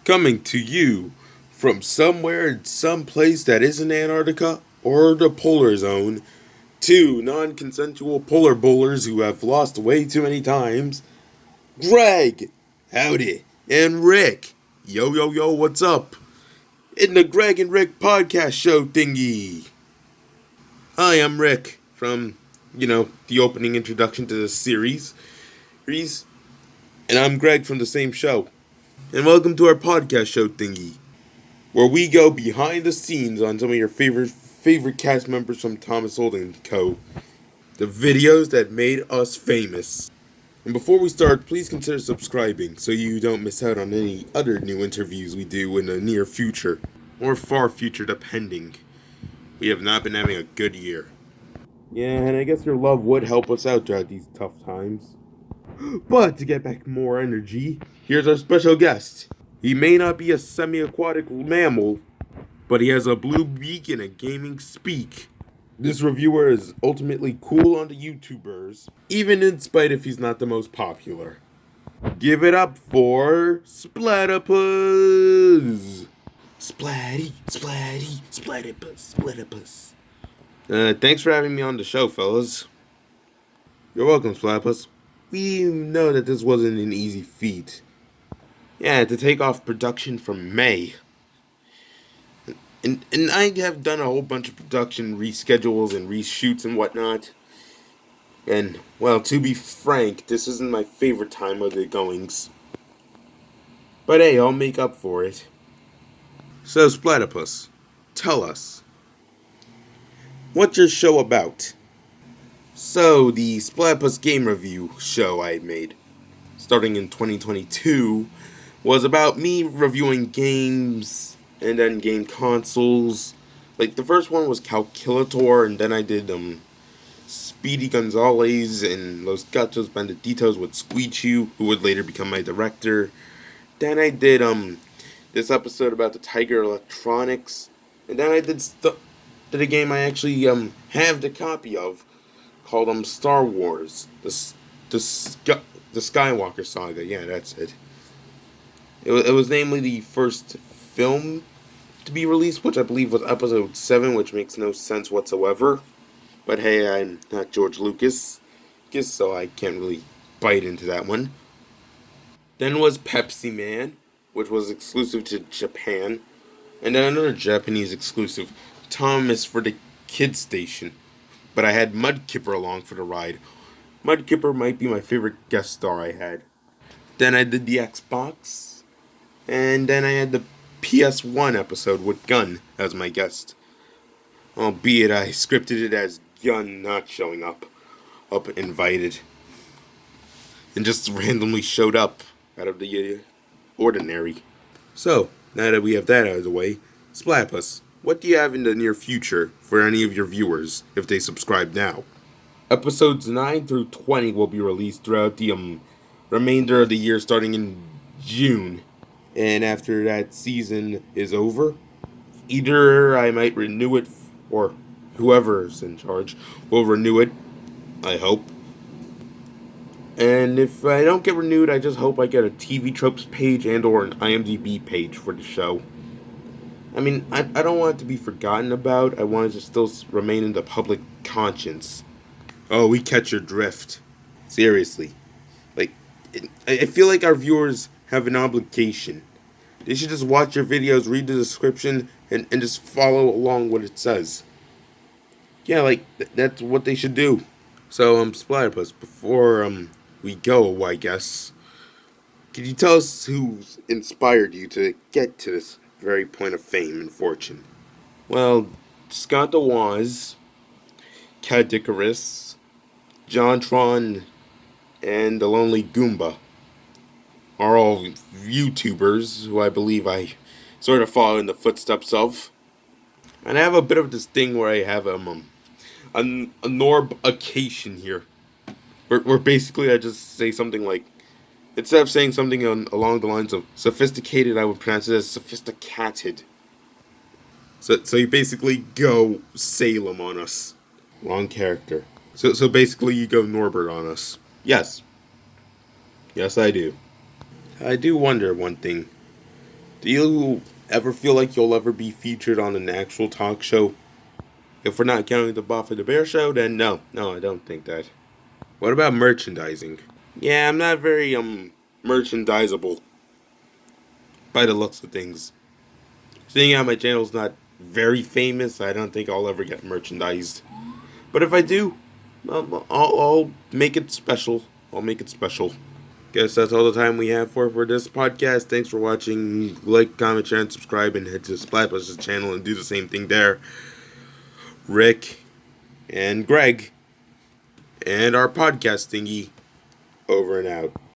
Coming to you from somewhere in some place that isn't Antarctica or the polar zone, two non-consensual polar bowlers who have lost way too many times, Greg, howdy, and Rick, yo yo yo, what's up? In the Greg and Rick podcast show thingy. Hi, I'm Rick from, the opening introduction to this series, and I'm Greg from the same show. And welcome to our podcast show thingy, where we go behind the scenes on some of your favorite cast members from Thomas Holding Co. The videos that made us famous. And before we start, please consider subscribing so you don't miss out on any other new interviews we do in the near future, or far future depending. We have not been having a good year. Yeah, and I guess your love would help us out throughout these tough times. But to get back more energy, here's our special guest. He may not be a semi-aquatic mammal, but he has a blue beak and a gaming speak. This reviewer is ultimately cool on the YouTubers, even in spite if he's not the most popular. Give it up for Splatypus! Splatypus. Thanks for having me on the show, fellas. You're welcome, Splatypus. We know that this wasn't an easy feat. Yeah, to take off production from May. And I have done a whole bunch of production reschedules and reshoots and whatnot. And, well, to be frank, this isn't my favorite time of the goings. But hey, I'll make up for it. So, Splatypus, tell us, what's your show about? So, the Splatypus game review show I made, starting in 2022, was about me reviewing games and then game consoles. Like, the first one was Calculator, and then I did Speedy Gonzalez and Los Gatos Bandititos with Squeechew, who would later become my director. Then I did this episode about the Tiger Electronics, and then I did a game I actually have the copy of, called Star Wars, the Skywalker Saga. Yeah, that's it. It was namely the first film to be released, which I believe was Episode 7, which makes no sense whatsoever. But hey, I'm not George Lucas, so I can't really bite into that one. Then was Pepsi Man, which was exclusive to Japan. And then another Japanese exclusive, Thomas for the Kids Station. But I had Mudkipper along for the ride. Mudkipper might be my favorite guest star I had. Then I did the Xbox. And then I had the PS1 episode with Gunn as my guest. Albeit I scripted it as Gunn not showing up invited. And just randomly showed up out of the ordinary. So, now that we have that out of the way, Splatypus, what do you have in the near future for any of your viewers if they subscribe now? Episodes 9 through 20 will be released throughout the remainder of the year starting in June. And after that season is over, either I might renew it, or whoever's in charge will renew it, I hope. And if I don't get renewed, I just hope I get a TV Tropes page and or an IMDb page for the show. I mean, I don't want it to be forgotten about. I want it to still remain in the public conscience. Oh, we catch your drift. Seriously. Like, I feel like our viewers have an obligation. They should just watch your videos, read the description, and just follow along what it says. Yeah, like, that's what they should do. So, Splatypus, before, we go, I guess, could you tell us who inspired you to get to this very point of fame and fortune? Well, Scott DeWaz, Cadicarus, Jontron, and the Lonely Goomba are all YouTubers who I believe I sort of follow in the footsteps of. And I have a bit of this thing where I have a norbication here. Where basically I just say something like, instead of saying something along the lines of sophisticated, I would pronounce it as sophisticated. So you basically go Salem on us. Wrong character. So basically you go Norbert on us. Yes. Yes, I do. I do wonder one thing. Do you ever feel like you'll ever be featured on an actual talk show? If we're not counting the Buff and the Bear show, then no. No, I don't think that. What about merchandising? Yeah, I'm not very, merchandisable by the looks of things. Seeing how my channel's not very famous, I don't think I'll ever get merchandised. But if I do, I'll make it special. I'll make it special. Guess that's all the time we have for this podcast. Thanks for watching. Like, comment, share, and subscribe, and head to Splatypus' channel and do the same thing there. Rick and Greg and our podcast thingy over and out.